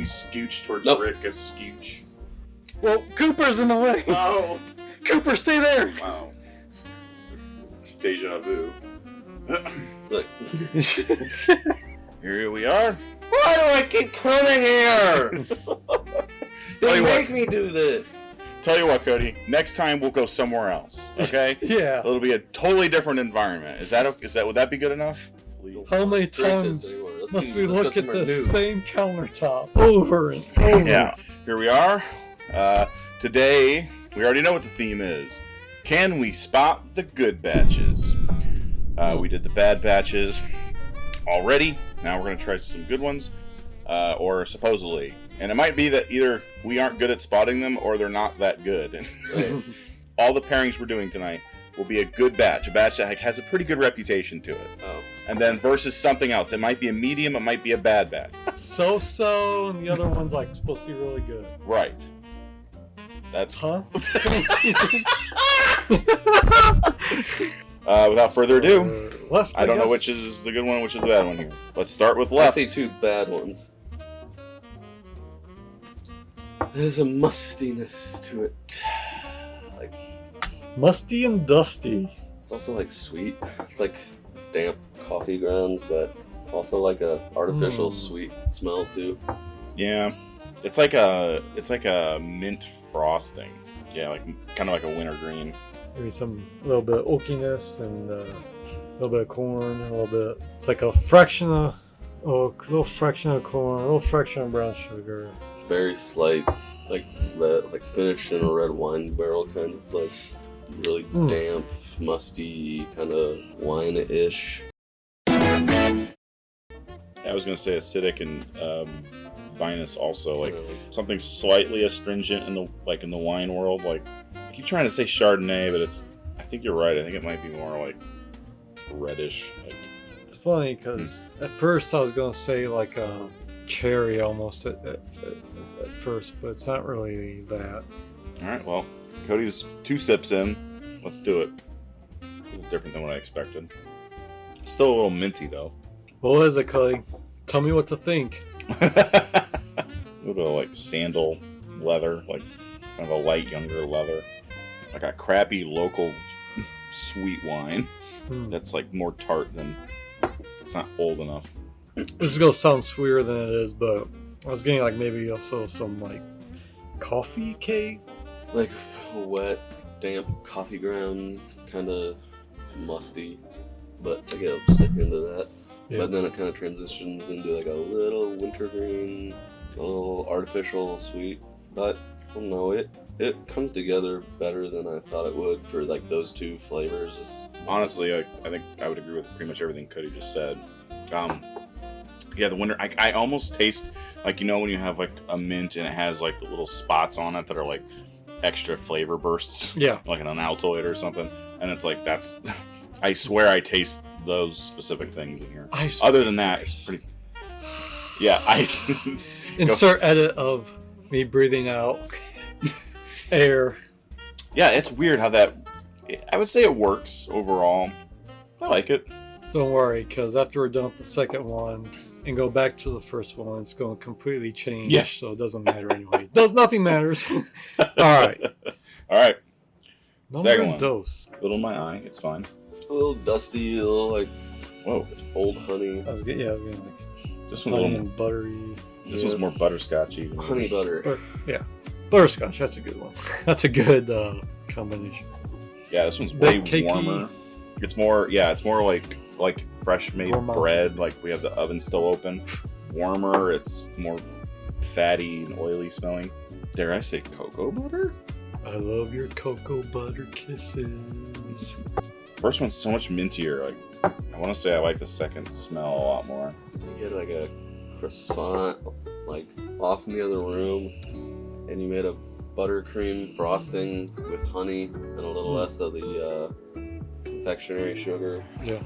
You scooch towards Rick, a scooch. Well, Cooper's in the way. Oh. Cooper, stay there. Wow. Deja vu. Look. Here we are. Why do I keep coming here? They make me do this. Tell you what, Cody. Next time we'll go somewhere else. Okay? Yeah. It'll be a totally different environment. Would that be good enough? How many times must we look at the same countertop over and over? Yeah. Here we are. Today, we already know what the theme is. Can we spot the good batches? We did the bad batches already. Now we're going to try some good ones, or supposedly. And it might be that either we aren't good at spotting them or they're not that good. All the pairings we're doing tonight will be a good batch. A batch that has a pretty good reputation to it. Oh. And then versus something else. It might be a medium, it might be a bad batch. So-so, and the other one's like supposed to be really good. Right. That's... Huh? Without further ado, left. I don't know which is the good one, which is the bad one here. Let's start with left. I see two bad ones. There's a mustiness to it. Like musty and dusty. It's also like sweet. It's like damp coffee grounds, but also like a artificial sweet smell too. Yeah. It's like a mint frosting. Yeah, like kind of like a wintergreen. Maybe a little bit of oakiness and a little bit of corn, a little bit. It's like a fraction of, little fraction of corn, a little fraction of brown sugar. Very slight, like red, like finished in a red wine barrel, kind of like really damp, musty, kind of wine-ish. I was gonna say acidic and vinous also, like something slightly astringent in the wine world. Like I keep trying to say Chardonnay, but I think you're right. I think it might be more like reddish. Like, it's funny because at first I was gonna say like a cherry almost at first, but it's not really that. All right, well, Cody's 2 sips in. Let's do it. A little different than what I expected. Still a little minty though. What is it, Cody? Tell me what to think. A little bit of like sandal leather, like kind of a light younger leather. Like a crappy local sweet wine that's like more tart than it's not old enough. This is gonna sound sweeter than it is, but I was getting like maybe also some like coffee cake, like wet, damp coffee ground, kind of musty. But again, I'm sticking into that. Yeah. But then it kind of transitions into like a little wintergreen, a little artificial sweet. But I don't know, it comes together better than I thought it would for like those 2 flavors. Honestly, I think I would agree with pretty much everything Cody just said. Yeah, the winter. I almost taste like, you know, when you have like a mint and it has like the little spots on it that are like extra flavor bursts. Yeah, like an Altoid or something, and it's like that's. I swear I taste those specific things in here. Other than that, it's pretty. Yeah, insert edit of me breathing out air. Yeah, it's weird how that. I would say it works overall. I like it. Don't worry, because after we're done with the second one and go back to the first one, it's going to completely change. Yeah. So it doesn't matter anyway. Nothing matters. All right. Second one. Dose. Little in my eye. It's fine. A little dusty, a little like old honey. I was getting like this one's a little and buttery. This one's more butterscotchy. Honey butter. Yeah, butterscotch. That's a good one. That's a good combination. Yeah, this one's way cakey. Warmer. It's more. Yeah, it's more like fresh made bread. Like we have the oven still open. Warmer. It's more fatty and oily smelling. Dare I say cocoa butter? I love your cocoa butter kisses. First one's so much mintier. Like I want to say I like the second smell a lot more. You get like a croissant like off in the other room, and you made a buttercream frosting with honey and a little less of the confectionery sugar. Yeah.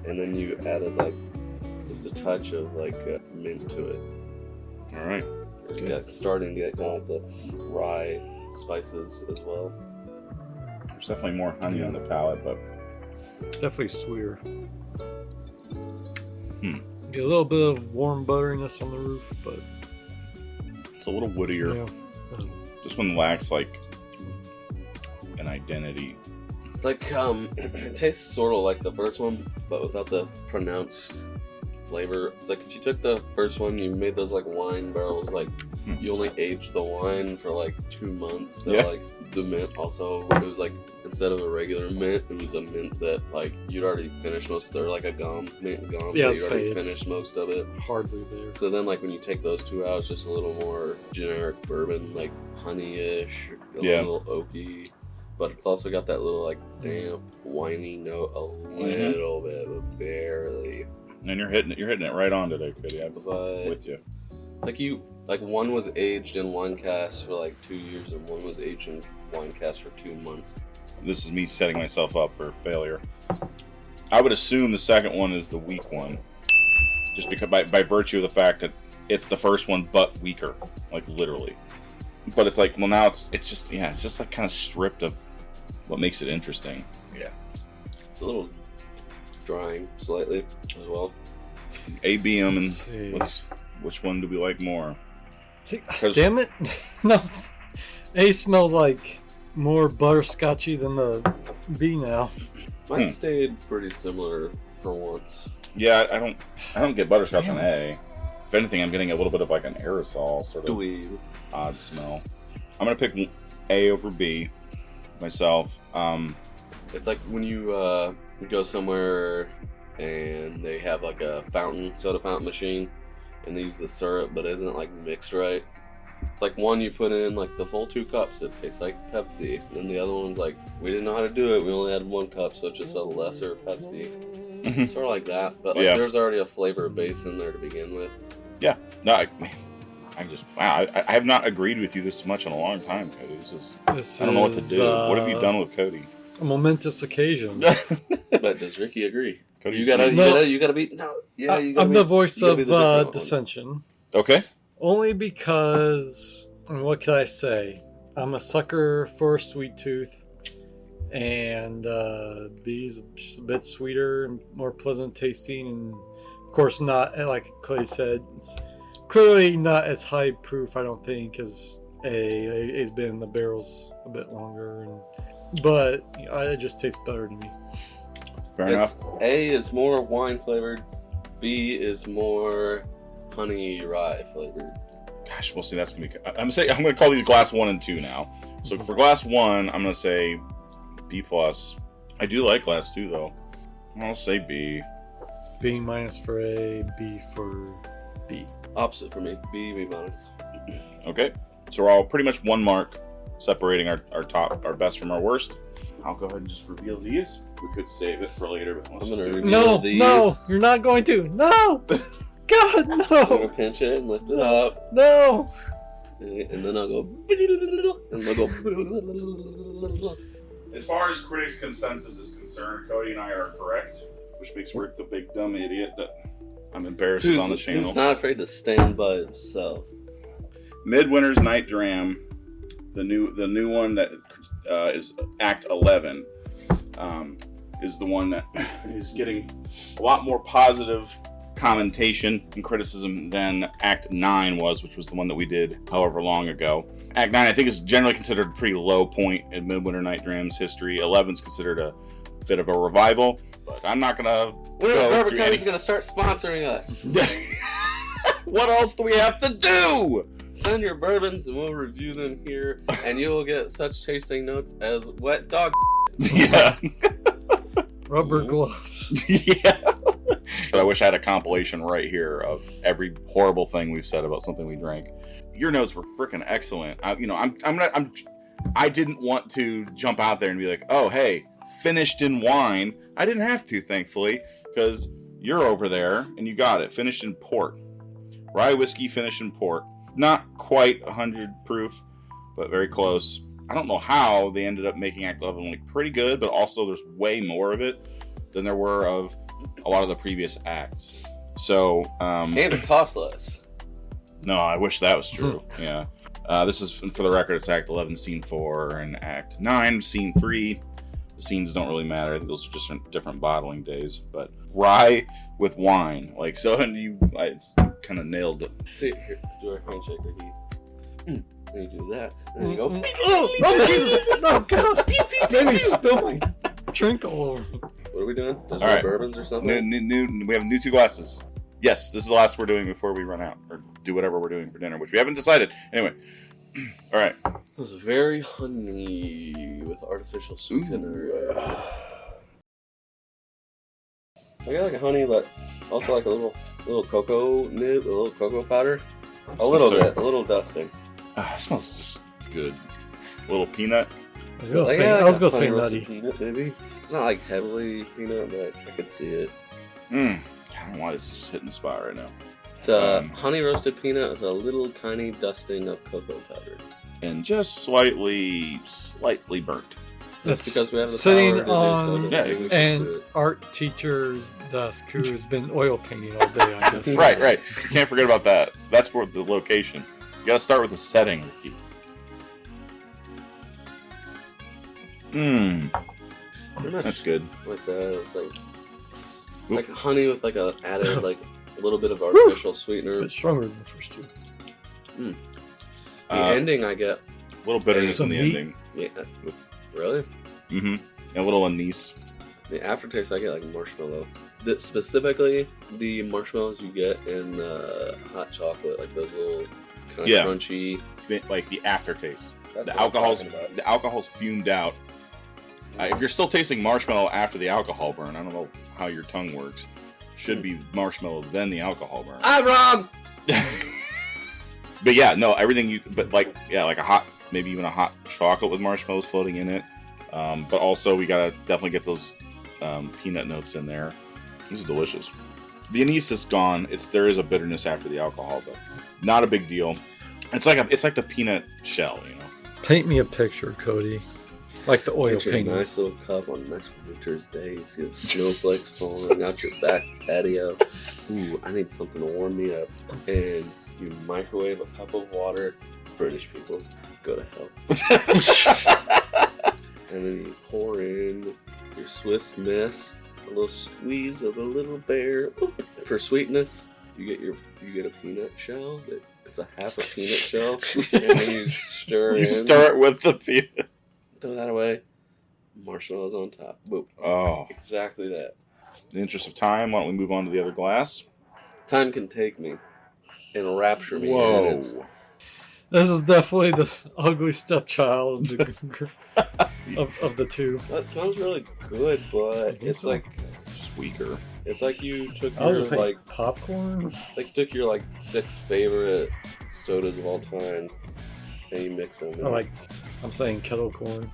And then you added like just a touch of like mint to it. All right. Yeah, it's starting to get kind of the rye spices as well. There's definitely more honey on the palate, but definitely sweeter. Get a little bit of warm butteriness on the roof, but It's a little woodier. Yeah. This one lacks like an identity. It's like it tastes sort of like the first one, but without the pronounced flavor. It's like if you took the first one, you made those like wine barrels, like you only aged the wine for like 2 months. But, Yeah. like the mint also, it was like instead of a regular mint, it was a mint that like you'd already finished most, or like a mint gum. Yeah, that you already it's finished most of it. Hardly there. So then, like when you take those two out, it's just a little more generic bourbon, like honey-ish, a little oaky. But it's also got that little like damp, winey note, a little bit, but barely. And you're hitting it right on today, Cody. I'm But with you. it's like one was aged in wine casks for like 2 years, and one was aged in wine casks for 2 months. This is me setting myself up for failure. I would assume the second one is the weak one, just because by virtue of the fact that it's the first one but weaker, like literally. But it's like, well, now it's just like kind of stripped of what makes it interesting. Yeah. It's a little drying slightly as well. ABM Let's see. and which one do we like more? See, 'Cause- damn it! No, A smells like more butterscotchy than the B now. Mine stayed pretty similar for once. Yeah, I don't get butterscotch on A. If anything, I'm getting a little bit of like an aerosol sort of Dweeb. odd smell. I'm gonna pick A over B myself. It's like when you go somewhere and they have like a soda fountain machine, and they use the syrup but it isn't like mixed right. It's like one you put in like the full 2 cups, it tastes like Pepsi. And then the other one's like, we didn't know how to do it, we only had 1 cup, so it's just a lesser Pepsi. Mhm. Sort of like that, but like there's already a flavor base in there to begin with. Yeah, no, I have not agreed with you this much in a long time, Cody. I don't know what to do. What have you done with Cody? A momentous occasion. But does Ricky agree? Cody, You gotta be no. Yeah, you gotta I'm be, the voice you gotta of be the different one. dissension. Okay. Only because, I mean, what can I say? I'm a sucker for a sweet tooth, and B's just a bit sweeter and more pleasant tasting, and of course not, like Clay said, it's clearly not as high proof, I don't think, as A. A's been in the barrels a bit longer, but you know, it just tastes better to me. Fair enough. A is more wine flavored. B is more honey rye flavored. Gosh, we'll see. That's gonna be. I'm gonna call these glass 1 and 2 now. So for glass 1, I'm gonna say B plus. I do like glass 2 though. I'll say B. B minus for A, B for B. Opposite for me. B minus. Okay. So we're all pretty much 1 mark, separating our best from our worst. I'll go ahead and just reveal these. We could save it for later, but let's I'm gonna do it. reveal No, these. no, you're not going to. No! God, I'm gonna no! pinch it and lift it up, No! and then I'll go. And I'll go. As far as critics' consensus is concerned, Cody and I are correct, which makes Rick the big dumb idiot that I'm embarrassed on the channel. Who's not afraid to stand by himself? Midwinter's Night Dram, the new one that is Act 11, is the one that is getting a lot more positive commentation and criticism than Act 9 was, which was the one that we did however long ago. Act 9, I think, is generally considered a pretty low point in Midwinter Night Dram's history. 11 is considered a bit of a revival, but I'm not going to go Bourbon through County's any... gonna start sponsoring us. What else do we have to do? Send your bourbons and we'll review them here, and you will get such tasting notes as wet dog. Yeah. Rubber Ooh. gloves. Yeah. But I wish I had a compilation right here of every horrible thing we've said about something we drank. Your notes were freaking excellent. I didn't want to jump out there and be like, oh, hey, finished in wine. I didn't have to, thankfully, because you're over there and you got it. Finished in port. Rye whiskey finished in port. Not quite 100 proof, but very close. I don't know how they ended up making Act 11 look pretty good, but also there's way more of it than there were of a lot of the previous acts. So, And it costs less. no, I wish that was true. Yeah. This is, for the record, it's Act 11, Scene 4, and Act 9, Scene 3. The scenes don't really matter. I think those are just different bottling days. But rye with wine. Like, so, and I kind of nailed it. See, here, let's do our handshake, Ricky. And you do that, and then you go. Oh Jesus! No God! Made me spill my drink all over. What are we doing? There's All right. bourbons or something? We have new 2 glasses. Yes, this is the last we're doing before we run out. Or do whatever we're doing for dinner, which we haven't decided. Anyway. All right. It was very honey with artificial sweetener. I got like a honey, but also like a little cocoa nib, a little cocoa powder. A little bit, a little dusting. It smells just good. A little peanut. I was gonna say nutty. Peanut, maybe. It's not like heavily peanut, but I could see it. I don't know why this is just hitting the spot right now. It's honey roasted peanut with a little tiny dusting of cocoa powder. And just slightly burnt. That's because we have the sitting power to do on so. Yeah, We an should do it. art teacher's desk who has been oil painting all day, I guess. Right. You can't forget about that. That's for the location. You gotta start with the setting, Ricky. Pretty much That's good. like that. It's like honey with like a added like a little bit of artificial sweetener. A bit stronger than the first two. The ending I get. A little bitterness in Some the meat. ending. Yeah. Really? Mm-hmm. And a little anise. The aftertaste I get like marshmallow. Specifically the marshmallows you get in hot chocolate, like those little kind of crunchy. Like the aftertaste. That's The what I'm alcohol's talking about. the alcohol's fumed out. If you're still tasting marshmallow after the alcohol burn, I don't know how your tongue works. Should be marshmallow then the alcohol burn. I'm wrong. But yeah, no, everything you. But like a hot, maybe even a hot chocolate with marshmallows floating in it. But also we gotta definitely get those peanut notes in there. This is delicious. The anise is gone. There is a bitterness after the alcohol, but not a big deal. It's like the peanut shell, you know. Paint me a picture, Cody. Like the oil Picture a painting. nice little cup on a nice winter's day. You see the snowflakes falling out your back patio. Ooh, I need something to warm me up. And you microwave a cup of water. British people, go to hell. And then you pour in your Swiss Miss, a little squeeze of the little bear. For sweetness, you get a peanut shell. It's a half a peanut shell, and then you stir. You start with the peanut. Throw that away. Marshmallows on top. Boop. Oh, Exactly that. in the interest of time, why don't we move on to the other glass? Time can take me and rapture me. Whoa. And it's, This is definitely the ugly stepchild of the two. well, it smells really good, but it's so. like Just weaker. it's like you took I your was like popcorn. it's like you took your like 6 favorite sodas of all time and you mixed them. Or like I'm saying kettle corn.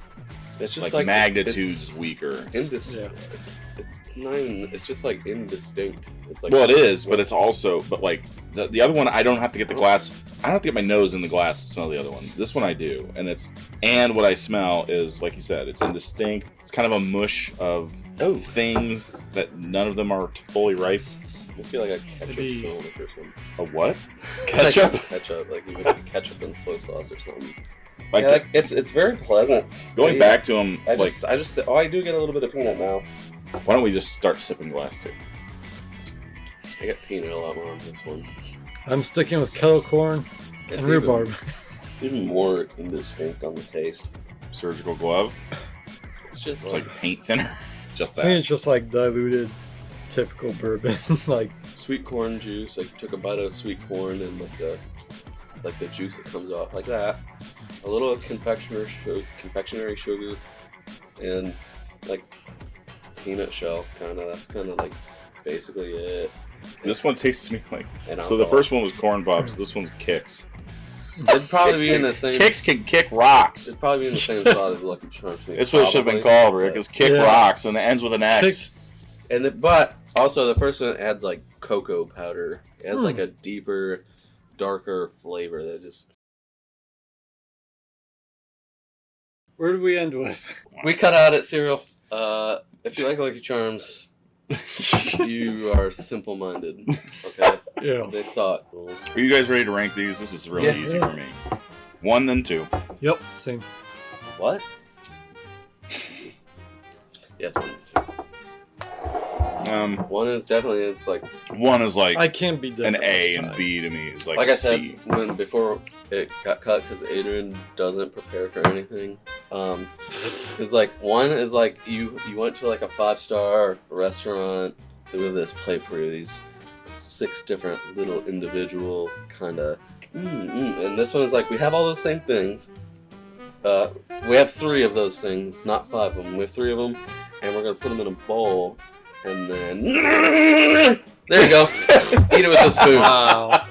It's just Like it's magnitudes weaker. It's not even. It's just like indistinct. It's like Well, it is, but it's also, but like the other one, I don't have to get the glass. I don't have to get my nose in the glass to smell the other one. This one I do, and what I smell is, like you said, it's indistinct. It's kind of a mush of things that none of them are fully ripe. I feel like a ketchup Maybe- smell in the first one. A what? Ketchup? Ketchup, like you mix the ketchup and soy sauce or something. Like, Yeah, like it's very pleasant. going Yeah. back to them, I like, do get a little bit of peanut now. why don't we just start sipping glass too? I get peanut a lot more on this one. I'm sticking with kettle corn and It's rhubarb. It's even more indistinct on the taste. Surgical glove. It's just It's like paint thinner. Just I think that. it's just like diluted, typical bourbon. Like sweet corn juice. Like took a bite of sweet corn and like the juice that comes off like that. A little confectionery sugar, and like peanut shell. That's kind of like basically it. This one tastes to me like. And So the alcohol. first one was corn pops. This one's Kicks. It'd probably be in the same. Kicks can kick rocks. It'd probably be in the same spot as Lucky Charms. That's what it should have been probably. called, Rick. Is kick Yeah. rocks, and it ends with an X. But also the first one adds like cocoa powder. It has like a deeper, darker flavor that just. where did we end with? We cut out at cereal. If you like Lucky Charms, you are simple-minded. Okay, Yeah. they saw it. Are you guys ready to rank these? This is really Yeah. easy for me. 1, then 2. Yep. Same. What? Yes. All One is definitely, it's like... One is like I can't be an different A, this and time. B to me is like Like a I said, C. before it got cut, because Adrian doesn't prepare for anything. It's like, one is like, you went to like a 5-star restaurant with this plate for you, these 6 different little individual kind of... And this one is like, we have all those same things. We have 3 of those things, not 5 of them. We have 3 of them, and we're going to put them in a bowl, and then... There you go. Eat it with a spoon. Wow.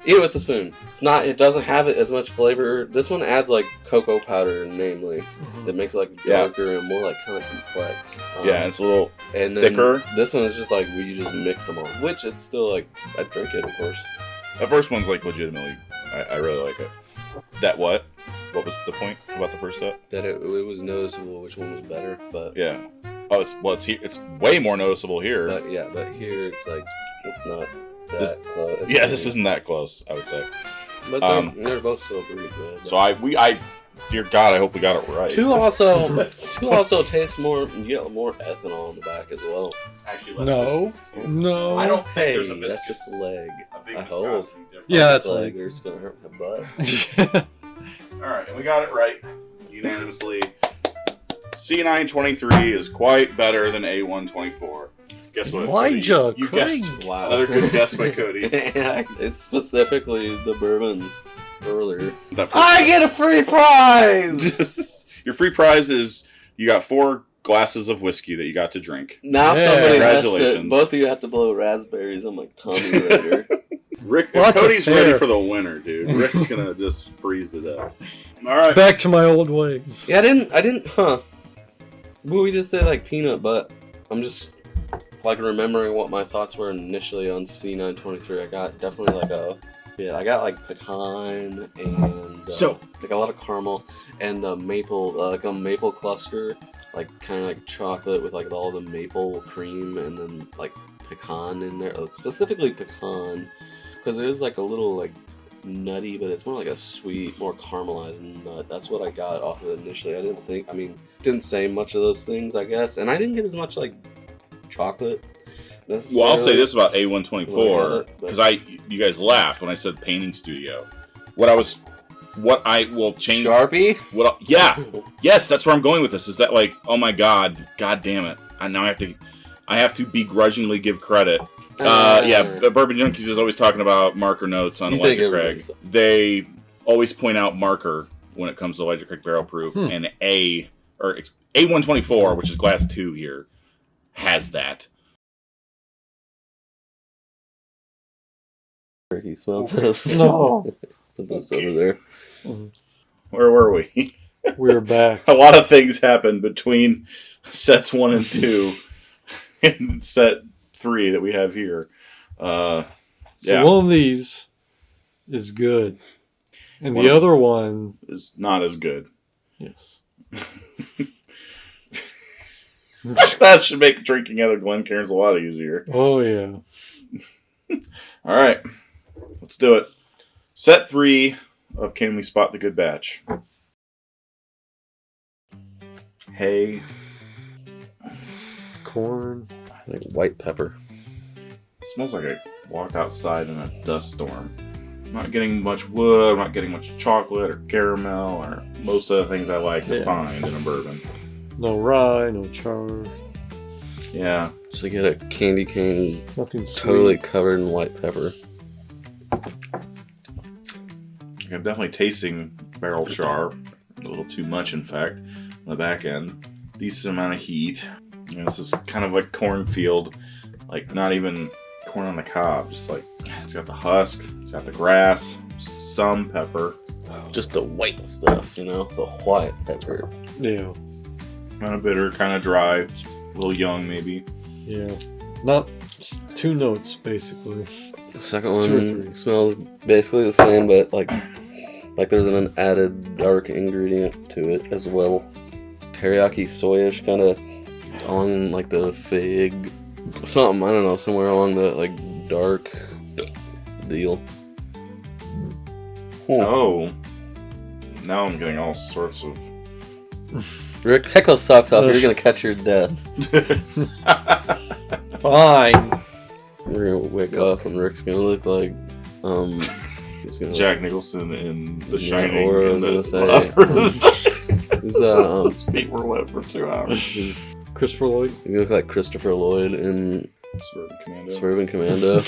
Eat it with a spoon. It doesn't have as much flavor. This one adds like cocoa powder, namely, that makes it like darker and more like kind of complex. It's a little and thicker. This one is just like you just mix them all, which it's still like I'd drink it, of course. The first one's like legitimately, I really like it. That what? What was the point about the first set? That it was noticeable which one was better, but Yeah. Oh, it's way more noticeable here. but here it's like it's not that This- close. This isn't that close, I would say. But they're both still pretty good. So I, dear God, I hope we got it right. Two also tastes more. You get more ethanol on the back as well. It's actually No. No. I don't think Hey, there's a that's just a leg. a big I hope. viscosity difference. Yeah, that's leg. like. They're just gonna hurt my butt. All right, and we got it right unanimously. C923 is quite better than A124. Guess what? Elijah, Cody? You Craig. guessed. Wow. Another good guess by Cody. It's specifically the bourbons earlier. That first I get a free prize. Your free prize is you got 4 glasses of whiskey that you got to drink. Now Yeah. somebody has to. Congratulations. Both of you have to blow raspberries on my tummy later. Rick, Well, that's Cody's a ready fair. for the winner, dude. Rick's gonna just freeze to death. All right. Back to my old ways. Yeah, I didn't. Well, we just said like peanut, but I'm just like remembering what my thoughts were initially on C923. I got definitely I got like pecan and like a lot of caramel and maple, like a maple cluster, like kind of like chocolate with like all the maple cream and then like pecan in there, specifically pecan, because it is like a little like nutty, but it's more like a sweet, more caramelized nut. That's what I got off of it initially. Didn't say much of those things, I guess, and I didn't get as much like chocolate. Well, I'll say this about A124 Well, because you guys laughed when I said painting studio. What I will change. Sharpie. Yes, that's where I'm going with this. Is that like, oh my God damn it! I have to begrudgingly give credit. Bourbon Junkies is always talking about marker notes on You think Elijah Craig. everybody's- They always point out marker when it comes to Elijah Craig barrel proof, and A124, which is glass 2 here, has that. He smells this. No. Put this over there. Where were we? We're back. A lot of things happened between sets 1 and 2 and set 3 that we have here. So one of these is good, and the other one is not as good. yes. That should make drinking out of Glencairns a lot easier. Oh yeah. All right, let's do it. Set 3 of Can We Spot the Good Batch? Hay. Corn. Like white pepper. Smells like I walked outside in a dust storm. I'm not getting much wood, I'm not getting much chocolate or caramel or most of the things I like to find in a bourbon. No rye, no char. Yeah. So you get a candy cane Nothing sweet. totally covered in white pepper. I'm definitely tasting barrel char. A little too much, in fact, on the back end. Decent amount of heat. And this is kind of like cornfield. Like, not even corn on the cob. Just like, it's got the husk, it's got the grass, some pepper. Just the white stuff, you know? The white pepper. Yeah. Kind of bitter, kind of dry. A little young, maybe. Yeah. Not just 2 notes, basically. The second 2 or one 3. smells basically the same, but like there's an added dark ingredient to it as well. Teriyaki soyish, kind of on like the fig, something, I don't know, somewhere along that like dark deal. Oh. Now I'm getting all sorts of... Rick, take those socks off. You're gonna catch your death. Fine. We're gonna wake up and Rick's gonna look like he's gonna Jack Nicholson in The Shining. Or I was gonna say his His feet were wet for 2 hours. his, Christopher Lloyd. you look like Christopher Lloyd in Suburban Commando. Suburban Commando.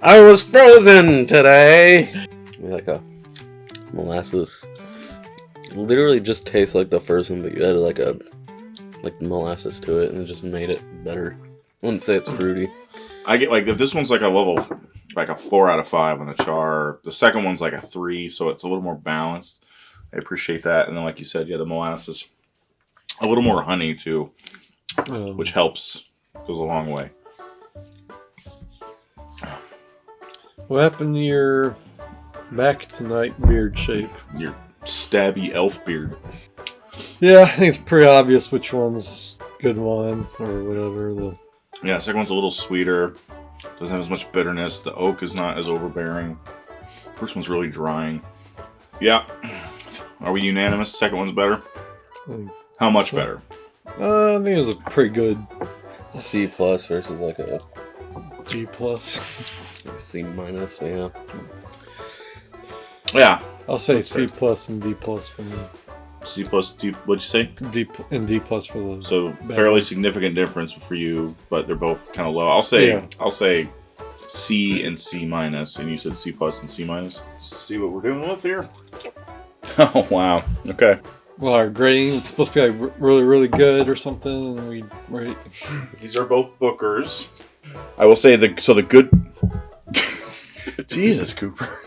I was frozen today. Like a molasses. Literally just tastes like the first one, but you added like molasses to it, and it just made it better. I wouldn't say it's fruity. I get like if this one's like a level, like a 4 out of 5 on the char. The second one's like a 3, so it's a little more balanced. I appreciate that. And then, like you said, yeah, the molasses, a little more honey too, which helps. Goes a long way. What happened to your back tonight beard shape? Your stabby elf beard. Yeah, I think it's pretty obvious which one's good one or whatever. Yeah, second one's a little sweeter. Doesn't have as much bitterness. The oak is not as overbearing. First one's really drying. Yeah. Are we unanimous? Second one's better? How much better? I think it was a pretty good C plus versus like a G plus. C minus, yeah. Yeah. I'll say That's C fair. plus and D plus for me. C plus, D, what'd you say? D plus for those. So fairly significant difference for you, but they're both kind of low. I'll say C and C minus, and you said C plus and C minus. Let's see what we're doing with here. Oh wow. Okay. Well, our grading, it's supposed to be like really, really good or something, and we rate. These are both Bookers. I will say the good. Jesus, Cooper.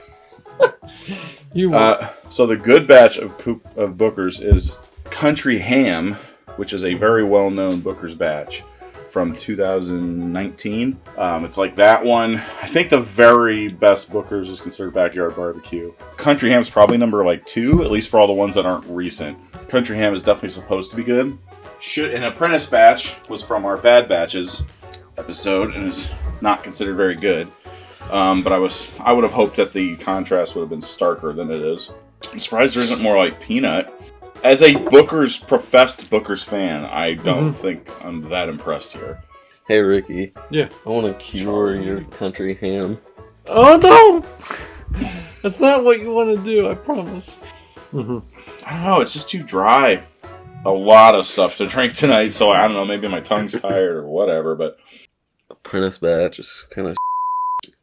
So the good batch of Bookers is Country Ham, which is a very well-known Booker's batch from 2019. It's like that one. I think the very best Booker's is considered Backyard Barbecue. Country Ham's probably number like 2, at least for all the ones that aren't recent. Country Ham is definitely supposed to be good. An Apprentice batch was from our Bad Batches episode and is not considered very good. But I would have hoped that the contrast would have been starker than it is. I'm surprised there isn't more like peanut. As a professed Booker's fan, I don't think I'm that impressed here. Hey Ricky. Yeah. I want to cure your country ham. Oh no! That's not what you want to do, I promise. I don't know, it's just too dry. A lot of stuff to drink tonight, so I don't know, maybe my tongue's tired or whatever, but... Apprentice batch is kind of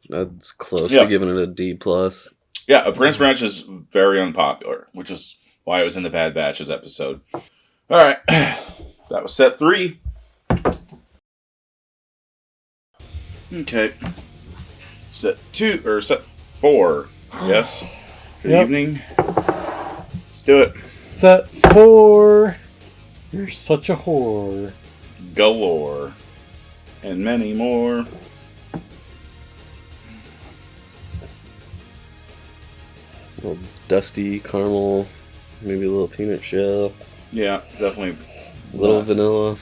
that's close to giving it a D plus. Yeah, Apprentice batch is very unpopular, which is why it was in the Bad Batches episode. Alright, that was set 3. Okay. Set 4, yes? Good evening. Let's do it. Set 4. You're such a whore. Galore. And many more. A little dusty caramel, maybe a little peanut shell. Yeah, definitely. A little vanilla, a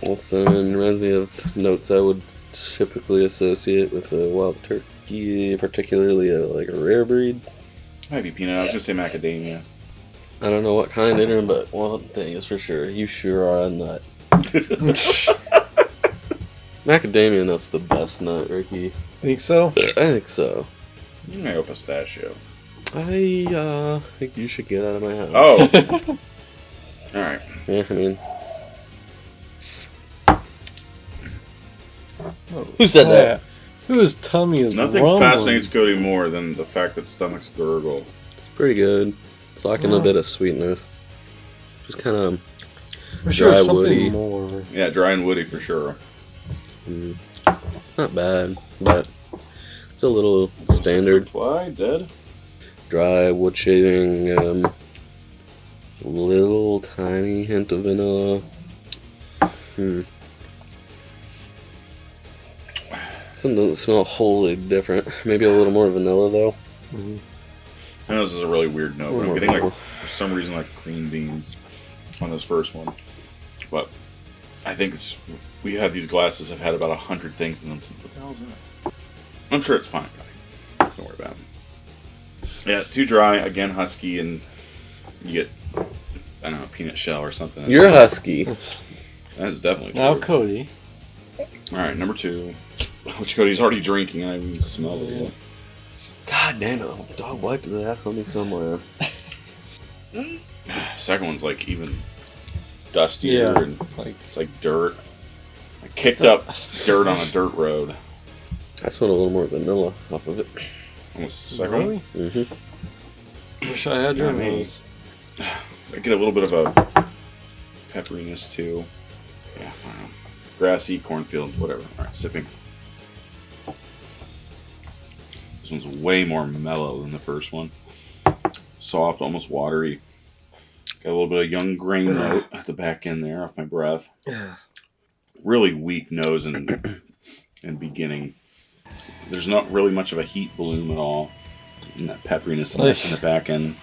little cinnamon. Reminds me of notes I would typically associate with a wild turkey, particularly like a rare breed. Might be peanut. I was gonna say macadamia. I don't know what kind in them, but one thing is for sure, you sure are a nut. Macadamia nut's the best nut, Ricky. Think so? I think so. You may go pistachio. I think you should get out of my house. Oh! Alright. Yeah, I mean... Oh, who said that? Whose tummy is Nothing rumbling? fascinates Cody more than the fact that stomachs gurgle. Pretty good. It's lacking a bit of sweetness. Just kind of For sure, dry, something woody. more. Yeah, dry and woody for sure. Not bad, but it's a little standard. Fly dead. Dry wood shaving, little tiny hint of vanilla. Something doesn't smell wholly different. Maybe a little more vanilla though. I know this is a really weird note, but I'm More getting like, vanilla. for some reason, like green beans on this first one. But I think we had these glasses have had about 100 things in them. What the hell is that? I'm sure it's fine, buddy. Don't worry about it. Yeah, too dry, again husky, and you get, I don't know, peanut shell or something. You're husky. That's That is definitely true. now Cody. All right, number 2. Which Cody's already drinking. I haven't even smelled it yet. God damn it! Dog wiped the ass on me somewhere. Second one's like even dustier and like it's like dirt. I kicked up dirt on a dirt road. I smelled a little more vanilla off of it. On the second one? Mm-hmm. wish I had your I mean, nose. I get a little bit of a pepperiness too. Yeah, I don't know. Grassy, cornfield, whatever. Alright, sipping. This one's way more mellow than the first one. Soft, almost watery. Got a little bit of young grain note at the back end there off my breath. Really weak nose and beginning. There's not really much of a heat bloom at all. And that pepperiness in the back end.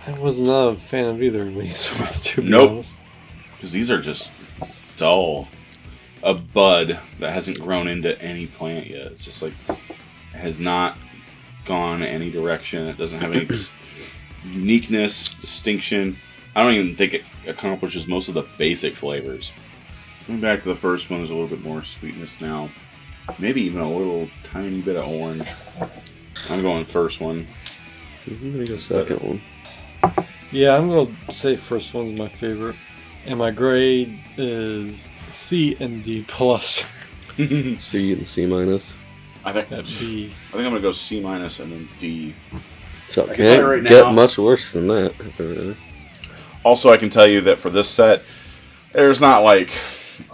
I was not a fan of either of these ones, to be Nope. honest. Because these are just dull. A bud that hasn't grown into any plant yet. It's just like, it has not gone any direction. It doesn't have any uniqueness, distinction. I don't even think it accomplishes most of the basic flavors. Going back to the first one, there's a little bit more sweetness now. Maybe even a little tiny bit of orange. I'm going first one. I'm gonna go second one. Yeah, I'm going to say first one's my favorite. And my grade is C and D plus. C and C minus. I think That B. I'm gonna go C minus and then D. So I can can't tell you right get now- much worse than that. Also, I can tell you that for this set, there's not like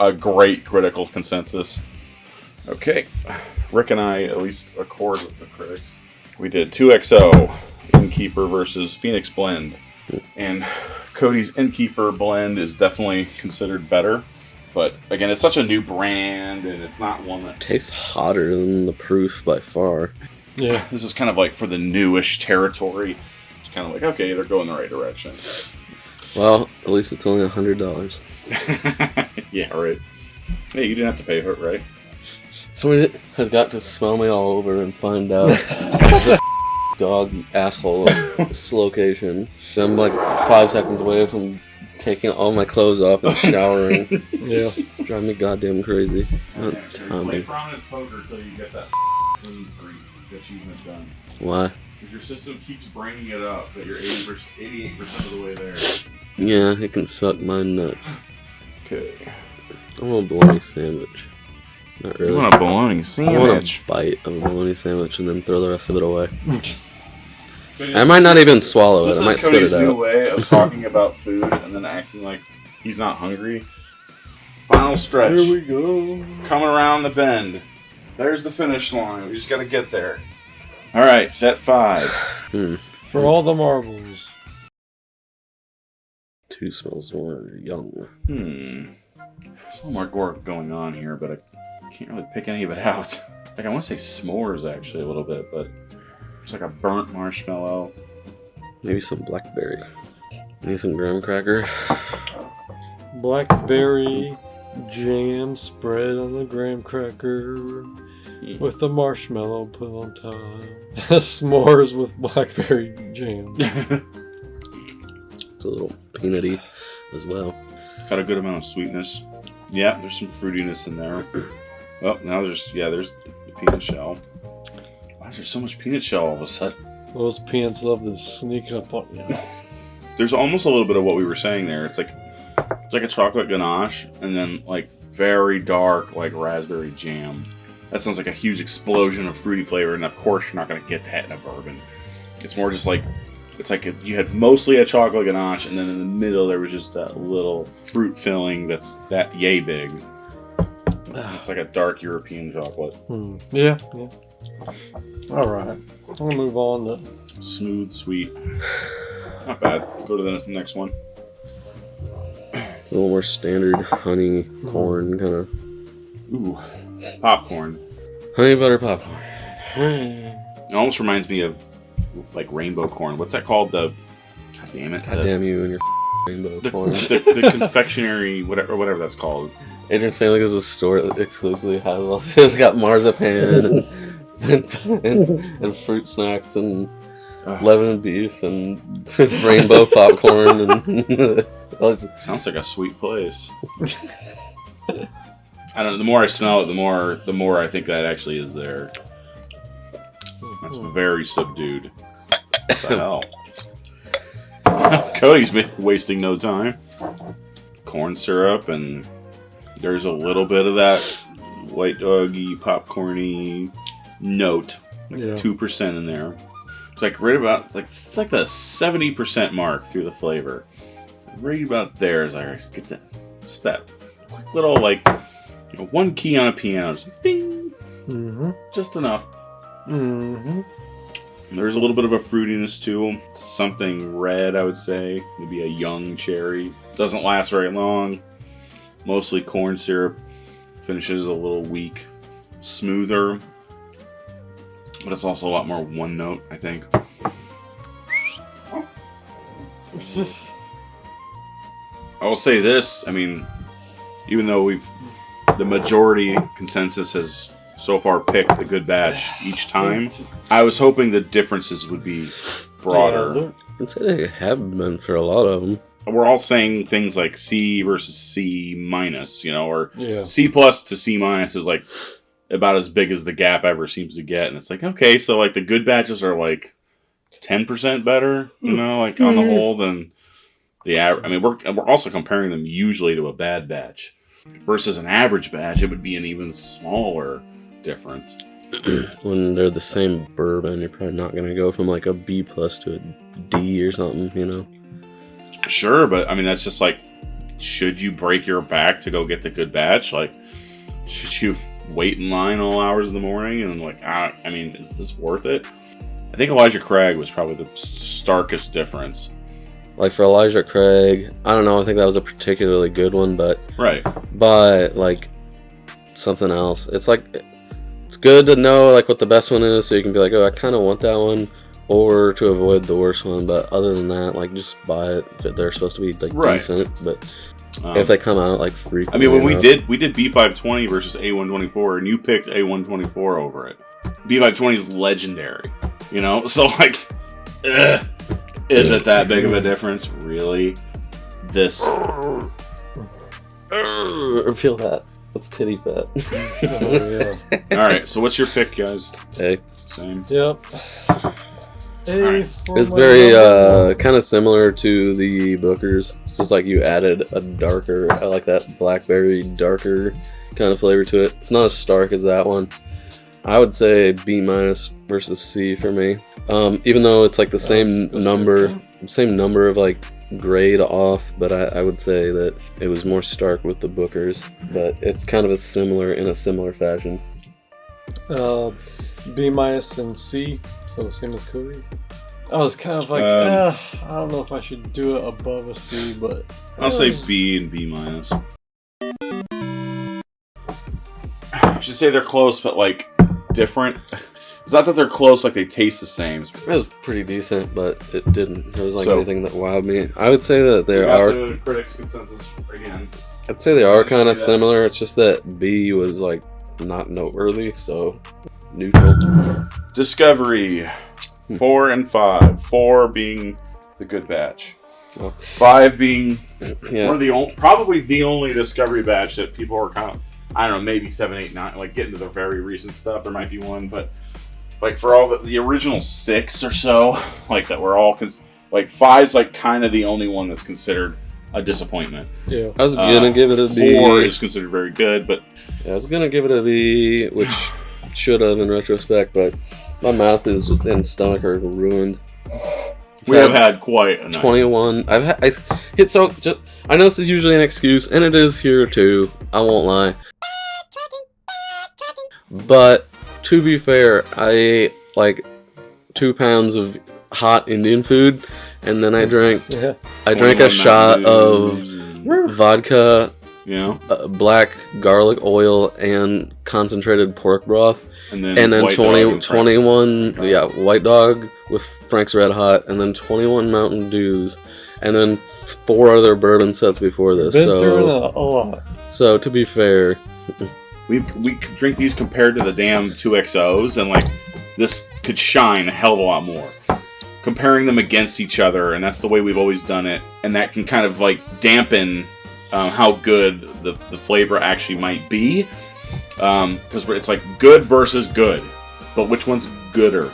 a great critical consensus. Okay, Rick and I at least accord with the critics. We did 2XO Innkeeper versus Phoenix Blend, and Cody's Innkeeper blend is definitely considered better. But again, it's such a new brand, and it's not one that Tastes hotter than the proof by far. Yeah. this is kind of like for the newish territory. It's kind of like, okay, they're going the right direction. Well, at least it's only $100. Yeah, right. Hey, you didn't have to pay for it, right? Somebody has got to smell me all over and find out the dog asshole of this location. So I'm like 5 seconds away from taking all my clothes off and showering. Yeah. Drive me goddamn crazy. Oh, Tommy. prominent poker until you get that clean freak that you have done. Why? Because your system keeps bringing it up that you're 88% of the way there. Yeah, it can suck my nuts. Okay. I want a bologna sandwich. Not really. You want a bologna I want sandwich? a bite of a bologna sandwich and then throw the rest of it away. I might not even swallow it. I might spit Cody's it new out. way of talking about food and then acting like he's not hungry. Final stretch. Here we go. Coming around the bend. There's the finish line. We just got to get there. All right, set 5. For all the marbles. 2 smells more young. There's a little more going on here, but I can't really pick any of it out. Like, I want to say s'mores, actually, a little bit, but it's like a burnt marshmallow. Maybe some blackberry. Maybe some graham cracker. Blackberry jam spread on the graham cracker with the marshmallow put on top. S'mores with blackberry jam. It's a little peanutty as well. Got a good amount of sweetness. Yeah, there's some fruitiness in there. Oh, now there's the peanut shell. Why is there so much peanut shell all of a sudden? Those peanuts love to sneak up on you. There's almost a little bit of what we were saying there. It's like a chocolate ganache, and then like very dark like raspberry jam. That sounds like a huge explosion of fruity flavor, and of course you're not going to get that in a bourbon. It's more just like, it's like you had mostly a chocolate ganache, and then in the middle there was just that little fruit filling that's that yay big. It's like a dark European chocolate. Yeah. Alright. I'm going to move on to... Smooth, sweet. Not bad. Go to the next one. A little more standard honey corn kind of. Ooh, popcorn. Honey butter popcorn. It almost reminds me of like rainbow corn. What's that called? God damn it. God damn you and your rainbow corn. The confectionery, whatever that's called. Adrian's family goes to a store that exclusively has all this. It's got marzipan and fruit snacks and lemon beef and rainbow popcorn and all this. Sounds like a sweet place. I don't know. The more I smell it, the more I think that actually is there. That's very subdued. What the hell? Cody's been wasting no time. Corn syrup, and there's a little bit of that white doggy, popcorny note, like 2% in there. It's like right about it's like the 70% mark through the flavor. Right about there is I get that just that quick little like one key on a piano, just like bing, just enough. There's a little bit of a fruitiness too. Something red, I would say, maybe a young cherry. Doesn't last very long. Mostly corn syrup. Finishes a little weak, smoother, but it's also a lot more one note, I think. I will say this, I mean, even though the majority consensus has so far picked the good batch each time, I was hoping the differences would be broader. I'd say they have been for a lot of them. We're all saying things like C versus C minus, or C plus to C minus is like about as big as the gap ever seems to get. And it's like, okay, so like the good batches are like 10% better, like on the whole than the average. I mean, we're also comparing them usually to a bad batch versus an average batch. It would be an even smaller difference. When they're the same bourbon, you're probably not going to go from like a B plus to a D or something, Sure, but I mean, that's just like, should you break your back to go get the good batch? Like, should you wait in line all hours of the morning? And like, I mean, is this worth it? I think Elijah Craig was probably the starkest difference. Like for Elijah Craig, I don't know, I think that was a particularly good one, but like something else. It's like, it's good to know like what the best one is so you can be like, oh, I kind of want that one. Or to avoid the worst one, but other than that, like just buy it if they're supposed to be like decent. But if they come out like freaking, I mean, when we did B520 versus A124, and you picked A124 over it. B520 is legendary, So like, is it that big of a difference, really? This. Feel that. That's titty fat. All right. So what's your pick, guys? A. Same. Yep. Right. It's very kind of similar to the Booker's. It's just like you added a darker, I like that blackberry darker kind of flavor to it. It's not as stark as that one. I would say B minus versus C for me. Even though it's like the same number of like grade off, but I would say that it was more stark with the Booker's. But it's kind of in a similar fashion. B minus and C. So same as Cody. I was kind of like, I don't know if I should do it above a C, but I'll say B and B minus. I should say they're close, but like different. It's not that they're close; like they taste the same. It was pretty decent, but it didn't. It was like anything that wowed me. I would say that they are. The critics' consensus again. I'd say they are kind of similar. It's just that B was like not noteworthy, so. Neutral. Discovery 4 and 5. 4 being the good batch. 5 being one of the probably the only Discovery batch that people are kind of, I don't know, maybe 7, 8, 9, like getting to the very recent stuff. There might be one, but like for all the original 6 or so, like that we're all like 5's like kind of the only one that's considered a disappointment. Yeah, I was gonna give it a B. 4 is considered very good, but I was gonna give it a B, which. Should have in retrospect, but my mouth and stomach are ruined. We have had quite a night. 21. I know this is usually an excuse, and it is here too. I won't lie. But to be fair, I ate like 2 pounds of hot Indian food, and then I drank a shot of vodka. Black garlic oil and concentrated pork broth, and then 21 White Dog with Frank's Red Hot, and then 21 Mountain Dews, and then 4 other bourbon sets before this. Been through a lot. So to be fair, we drink these compared to the damn 2XOs, and like this could shine a hell of a lot more. Comparing them against each other, and that's the way we've always done it, and that can kind of like dampen how good the flavor actually might be. Because it's like good versus good, but which one's gooder?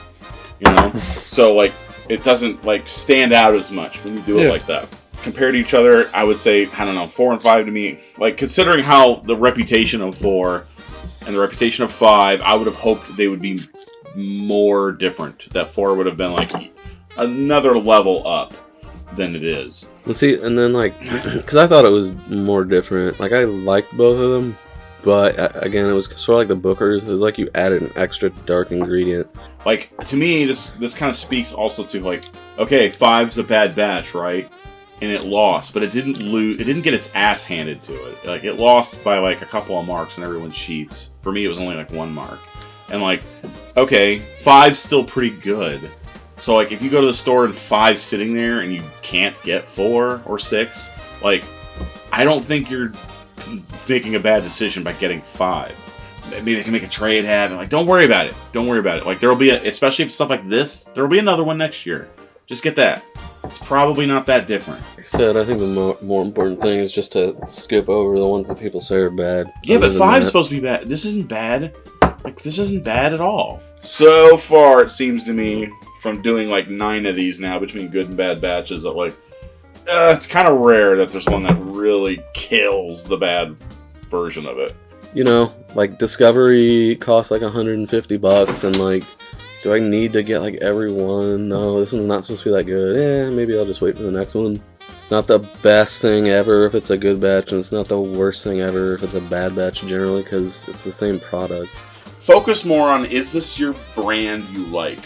You know? So like it doesn't like stand out as much when you do it like that. Compared to each other, I would say, I don't know, 4 and 5 to me. Like considering how the reputation of 4 and the reputation of 5, I would have hoped they would be more different. That 4 would have been like another level up than it is. Let's see, and then like, because I thought it was more different. Like I liked both of them, but again, it was sort of like the Bookers. It was like you added an extra dark ingredient. Like to me, this kind of speaks also to like, okay, 5's a bad batch, right? And it lost, but it didn't lose. It didn't get its ass handed to it. Like it lost by like a couple of marks on everyone's sheets. For me, it was only like 1 mark. And like, okay, 5's still pretty good. So like, if you go to the store and 5's sitting there and you can't get 4 or 6, like, I don't think you're making a bad decision by getting 5. Maybe they can make a trade happen. Like, don't worry about it. Don't worry about it. Like, there'll be especially if stuff like this, there'll be another one next year. Just get that. It's probably not that different. Like I said, I think the more important thing is just to skip over the ones that people say are bad. Yeah, but 5's supposed to be bad. This isn't bad. Like, this isn't bad at all. So far, it seems to me, from doing like 9 of these now between good and bad batches, that like, it's kind of rare that there's one that really kills the bad version of it. You know, like Discovery costs like $150, and like, do I need to get like every one? No, this one's not supposed to be that good. Maybe I'll just wait for the next one. It's not the best thing ever if it's a good batch, and it's not the worst thing ever if it's a bad batch generally, because it's the same product. Focus more on, is this your brand you like?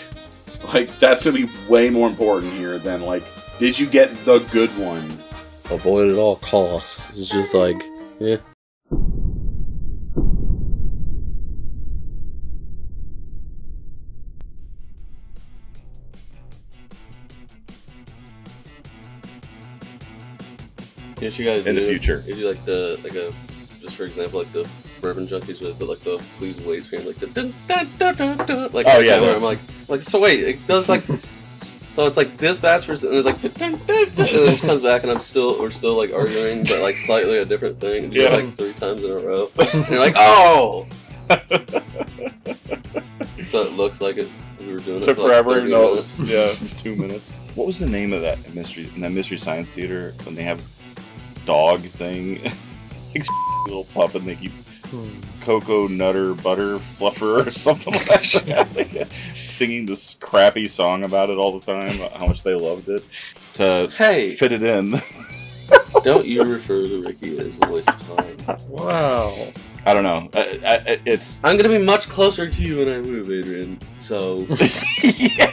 Like, that's going to be way more important here than like, did you get the good one? Avoid at all costs. It's just like, yeah. Yes, you guys in the future. You do like just for example, like the bourbon junkies with, but like the please wait screen, like the dun dun dun dun dun. Like, oh yeah, I'm like so wait, it does like, so it's like this batch versus, and it's like dun dun dun, and then it just comes back, and we're still like arguing, but like slightly a different thing, and do it like 3 times in a row, and you're like, oh. So it looks like it. We were doing it took for forever. Like no, it was, 2 minutes. What was the name of that mystery science theater when they have dog thing? Little pup and they keep cocoa nutter butter fluffer or something like that. Like, singing this crappy song about it all the time. How much they loved it to fit it in. Don't you refer to Ricky as a waste of time? Wow. I don't know. I'm gonna be much closer to you when I move, Adrian. So yeah,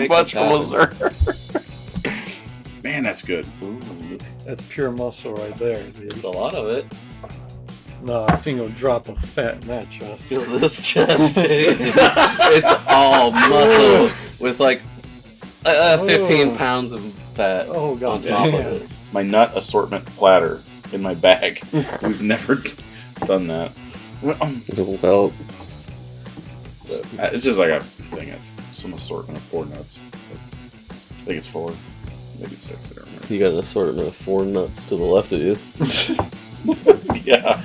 much closer. Man, that's good. Ooh, That's pure muscle right there, dude. that's a lot of it. Not a single drop of fat in that chest. Feel this chest, dude. It's all muscle with like 15 pounds of fat on top of it. My nut assortment platter in my bag. We've never done that. Well, So, it's just like a thing of some assortment of 4 nuts. I think it's 4, maybe 6. I don't remember. You got an assortment of 4 nuts to the left of you. Yeah.